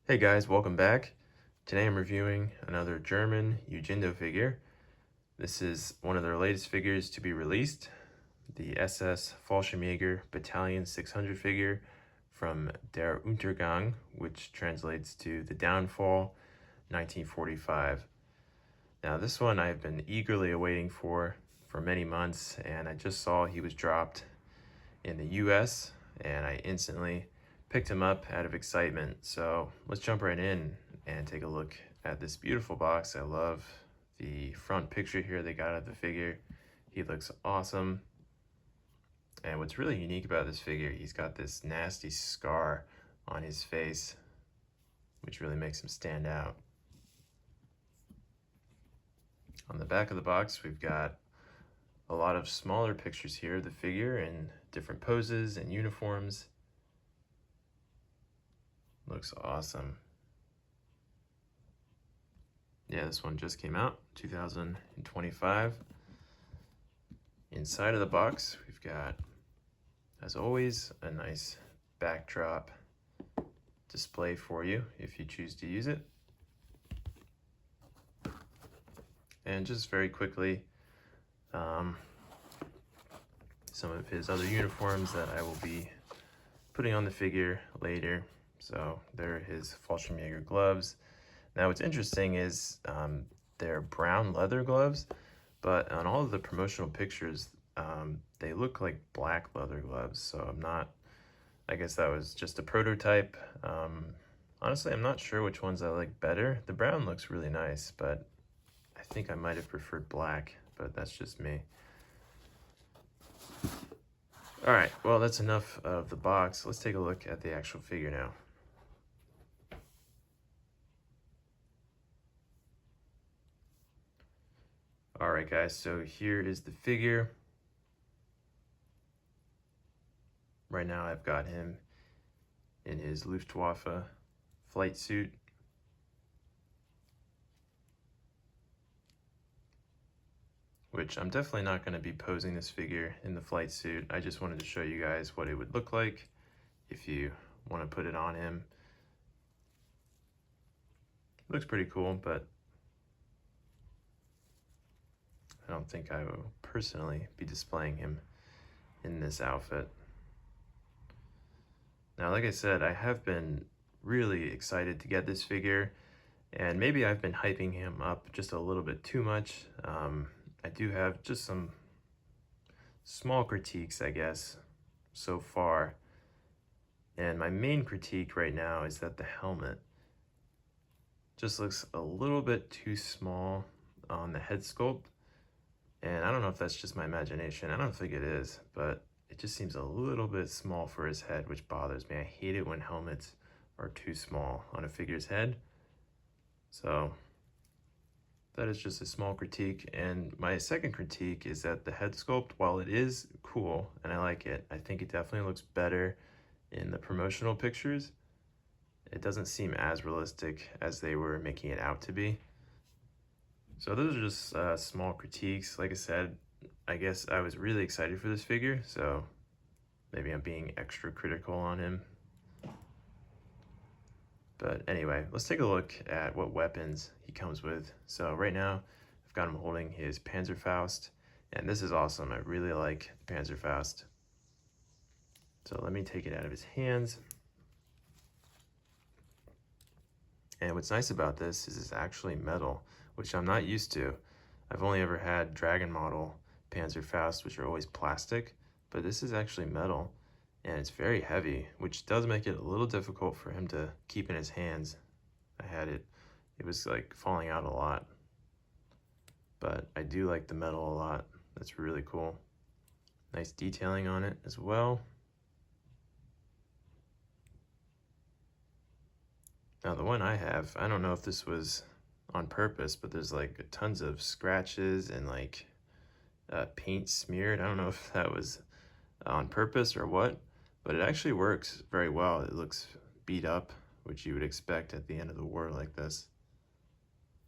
Hey guys, welcome back. Today I'm reviewing another German Ujindou figure. This is one of their latest figures to be released, the SS Fallschirmjager Battalion 600 figure from Der Untergang, which translates to The Downfall, 1945. Now this one I've been eagerly awaiting for many months, and I just saw he was dropped in the US, and I instantly picked him up out of excitement. So let's jump right in and take a look at this beautiful box. I love the front picture here they got of the figure. He looks awesome. And what's really unique about this figure, he's got this nasty scar on his face, which really makes him stand out. On the back of the box, we've got a lot of smaller pictures here of the figure in different poses and uniforms. Looks awesome. Yeah, this one just came out, 2025. Inside of the box, we've got, as always, a nice backdrop display for you if you choose to use it. And just very quickly, some of his other uniforms that I will be putting on the figure later. So there are his Fallschirmjager gloves. Now what's interesting is they're brown leather gloves, but on all of the promotional pictures, they look like black leather gloves. So I guess that was just a prototype. Honestly, I'm not sure which ones I like better. The brown looks really nice, but I think I might have preferred black, but that's just me. All right, well, that's enough of the box. Let's take a look at the actual figure now. All right, guys, so here is the figure. Right now I've got him in his Luftwaffe flight suit. Which I'm definitely not going to be posing this figure in the flight suit. I just wanted to show you guys what it would look like if you want to put it on him. Looks pretty cool, but I don't think I will personally be displaying him in this outfit. Now, like I said, I have been really excited to get this figure, and maybe I've been hyping him up just a little bit too much. I do have just some small critiques, I guess, so far. And my main critique right now is that the helmet just looks a little bit too small on the head sculpt. And I don't know if that's just my imagination. I don't think it is, but it just seems a little bit small for his head, which bothers me. I hate it when helmets are too small on a figure's head. So that is just a small critique. And my second critique is that the head sculpt, while it is cool and I like it, I think it definitely looks better in the promotional pictures. It doesn't seem as realistic as they were making it out to be. So those are just small critiques. Like I said, I guess I was really excited for this figure, so maybe I'm being extra critical on him. But anyway, let's take a look at what weapons he comes with. So right now, I've got him holding his Panzerfaust, and this is awesome. I really like the Panzerfaust. So let me take it out of his hands. And what's nice about this is it's actually metal, which I'm not used to. I've only ever had Dragon model Panzerfaust, which are always plastic, but this is actually metal. And it's very heavy, which does make it a little difficult for him to keep in his hands. It was like falling out a lot. But I do like the metal a lot. That's really cool. Nice detailing on it as well. Now the one I have, I don't know if this was on purpose, but there's like tons of scratches and like paint smeared. I don't know if that was on purpose or what, but it actually works very well. It looks beat up, which you would expect at the end of the war like this.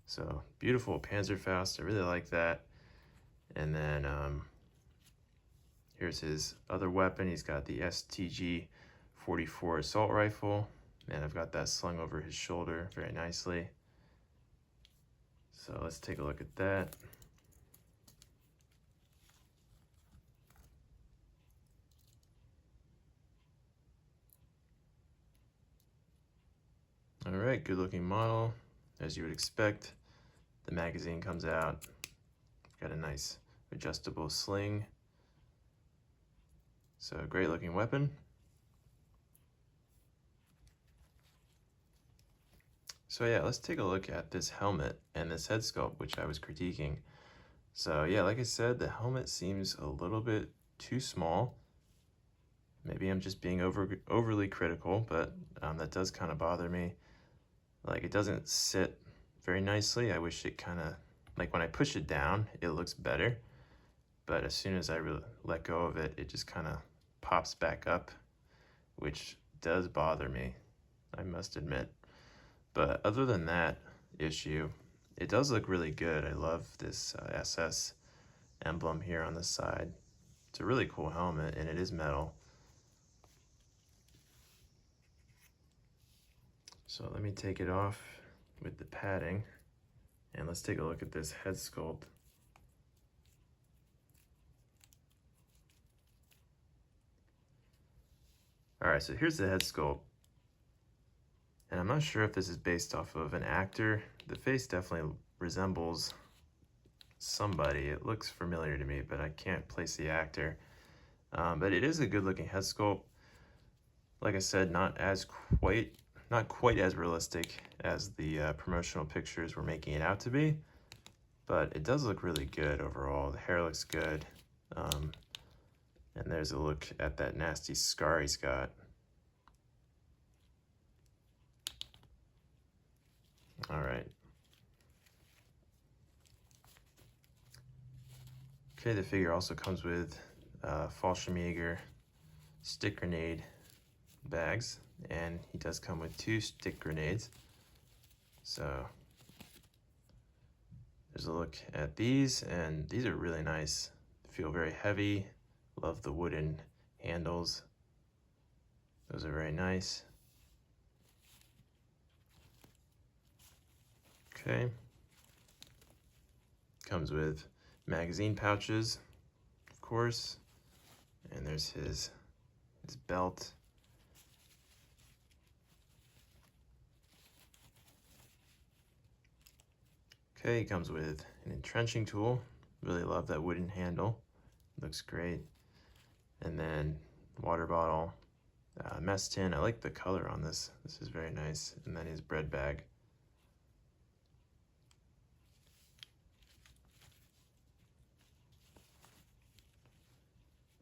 So beautiful Panzerfaust, I really like that. And then here's his other weapon. He's got the STG-44 assault rifle. And I've got that slung over his shoulder very nicely. So let's take a look at that. All right, good looking model, as you would expect. The magazine comes out, got a nice adjustable sling. So great looking weapon. So yeah, let's take a look at this helmet and this head sculpt, which I was critiquing. So yeah, like I said, the helmet seems a little bit too small. Maybe I'm just being overly critical, but that does kind of bother me. Like, it doesn't sit very nicely. I wish it kind of, like when I push it down, it looks better. But as soon as I let go of it, it just kind of pops back up, which does bother me, I must admit. But other than that issue, it does look really good. I love this SS emblem here on the side. It's a really cool helmet, and it is metal. So let me take it off with the padding, and let's take a look at this head sculpt. All right, so here's the head sculpt. And I'm not sure if this is based off of an actor. The face definitely resembles somebody. It looks familiar to me, but I can't place the actor. But it is a good looking head sculpt. Like I said, not quite as realistic as the promotional pictures were making it out to be, but it does look really good overall. The hair looks good. And there's a look at that nasty scar he's got. All right. Okay, the figure also comes with Fallschirmjager stick grenade bags, and he does come with 2 stick grenades. So there's a look at these, and these are really nice. They feel very heavy. Love the wooden handles. Those are very nice. Okay. Comes with magazine pouches, of course. And there's his belt. Okay, he comes with an entrenching tool. Really love that wooden handle. Looks great. And then water bottle, mess tin. I like the color on this. This is very nice. And then his bread bag.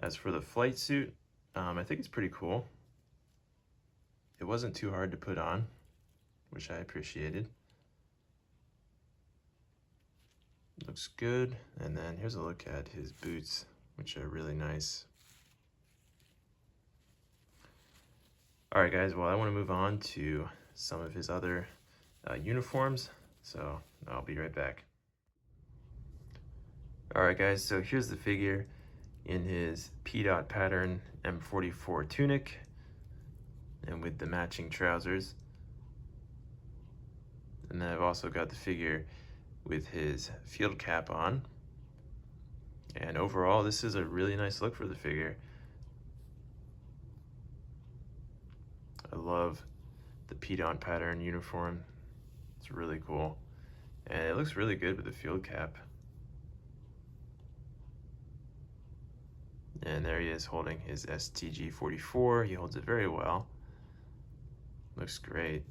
As for the flight suit, I think it's pretty cool. It wasn't too hard to put on, which I appreciated. Looks good. And then here's a look at his boots, which are really nice. All right, guys, well, I want to move on to some of his other uniforms, so I'll be right back. All right, guys, so here's the figure in his P-dot pattern M44 tunic and with the matching trousers. And then I've also got the figure with his field cap on. And overall, this is a really nice look for the figure. I love the P-dot pattern uniform. It's really cool. And it looks really good with the field cap. And there he is holding his STG-44. He holds it very well. Looks great.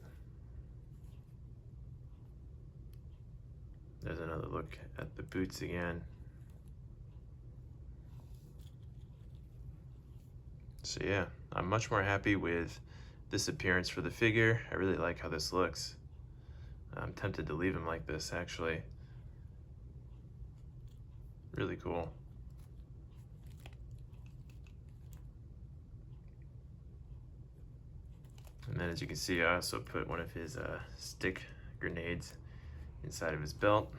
There's another look at the boots again. So yeah, I'm much more happy with this appearance for the figure. I really like how this looks. I'm tempted to leave him like this, actually. Really cool. And then as you can see, I also put one of his stick grenades inside of his belt.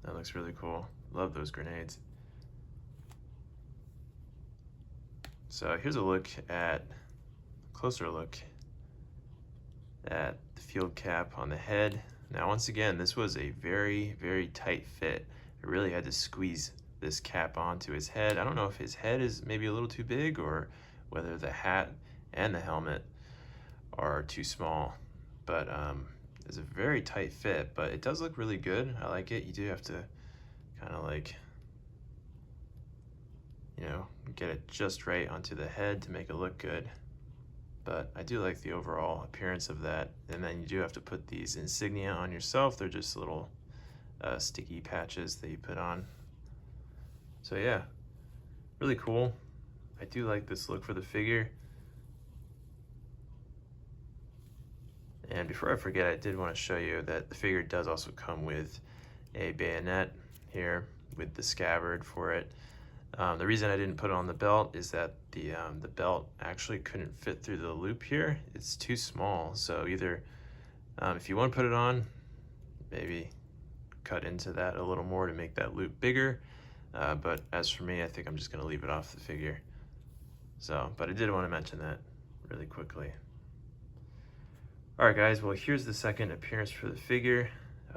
That looks really cool. Love those grenades. So here's a closer look at the field cap on the head. Now, once again, this was a very, very tight fit. I really had to squeeze this cap onto his head. I don't know if his head is maybe a little too big or whether the hat and the helmet are too small, but it's a very tight fit, but it does look really good. I like it. You do have to kind of like, you know, get it just right onto the head to make it look good. But I do like the overall appearance of that. And then you do have to put these insignia on yourself. They're just little sticky patches that you put on. So yeah, really cool. I do like this look for the figure. And before I forget, I did want to show you that the figure does also come with a bayonet here with the scabbard for it. The reason I didn't put it on the belt is that the belt actually couldn't fit through the loop here. It's too small, so either if you want to put it on, maybe cut into that a little more to make that loop bigger, but as for me, I think I'm just going to leave it off the figure. So, but I did want to mention that really quickly. Alright guys, well here's the second appearance for the figure.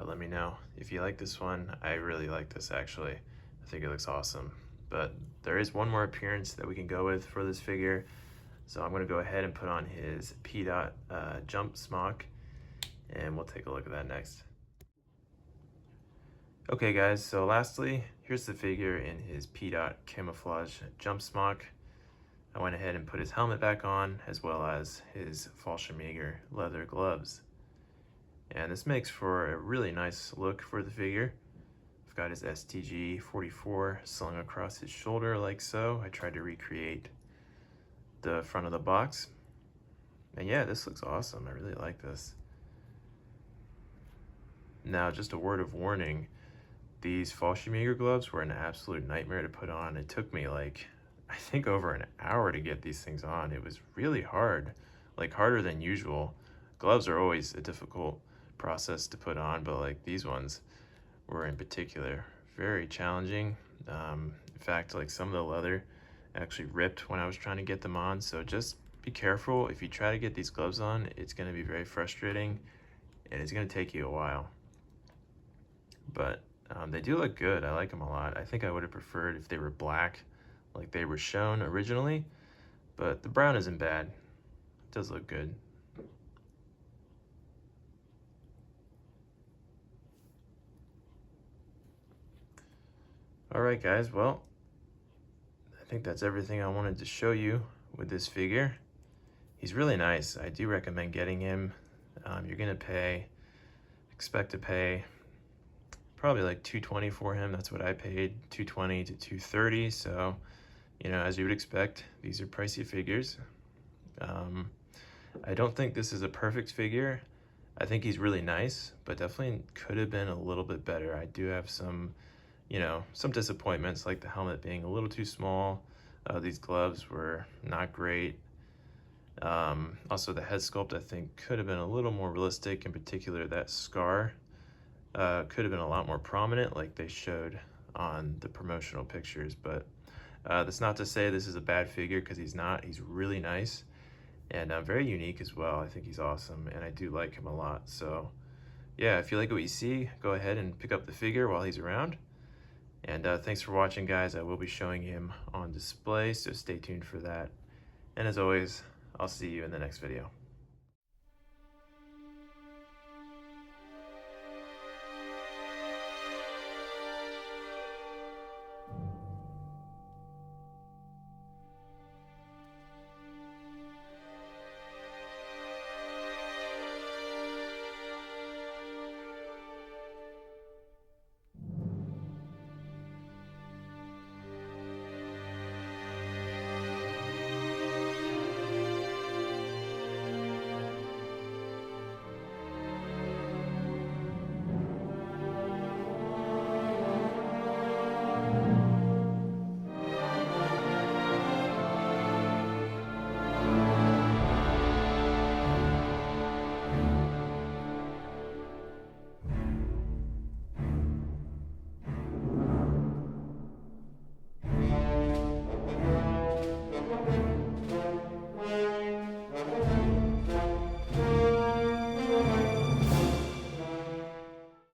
Let me know if you like this one. I really like this actually. I think it looks awesome. But there is one more appearance that we can go with for this figure. So I'm gonna go ahead and put on his P-Dot jump smock, and we'll take a look at that next. Okay guys, so lastly, here's the figure in his P-Dot camouflage jump smock. I went ahead and put his helmet back on, as well as his Fallschirmjager leather gloves. And this makes for a really nice look for the figure. I've got his STG 44 slung across his shoulder like so. I tried to recreate the front of the box. And yeah, this looks awesome. I really like this. Now, just a word of warning. These Fallschirmjager gloves were an absolute nightmare to put on. It took me like, I think over an hour to get these things on. It was really hard, like harder than usual. Gloves are always a difficult process to put on, but like these ones were in particular very challenging. In fact, like some of the leather actually ripped when I was trying to get them on. So just be careful. If you try to get these gloves on, it's going to be very frustrating and it's going to take you a while. But they do look good. I like them a lot. I think I would have preferred if they were black like they were shown originally, but the brown isn't bad. It does look good. All right, guys, well, I think that's everything I wanted to show you with this figure. He's really nice. I do recommend getting him. You're gonna expect to pay probably like $220 for him. That's what I paid, $220 to $230. So, you know, as you would expect, these are pricey figures. I don't think this is a perfect figure. I think he's really nice, but definitely could have been a little bit better. I do have some, you know, some disappointments, like the helmet being a little too small. These gloves were not great. Also the head sculpt, I think, could have been a little more realistic. In particular, that scar could have been a lot more prominent like they showed on the promotional pictures. But that's not to say this is a bad figure, because he's not. He's really nice and very unique as well. I think he's awesome and I do like him a lot. So yeah, if you like what you see, go ahead and pick up the figure while he's around. And thanks for watching, guys. I will be showing him on display, so stay tuned for that. And as always, I'll see you in the next video.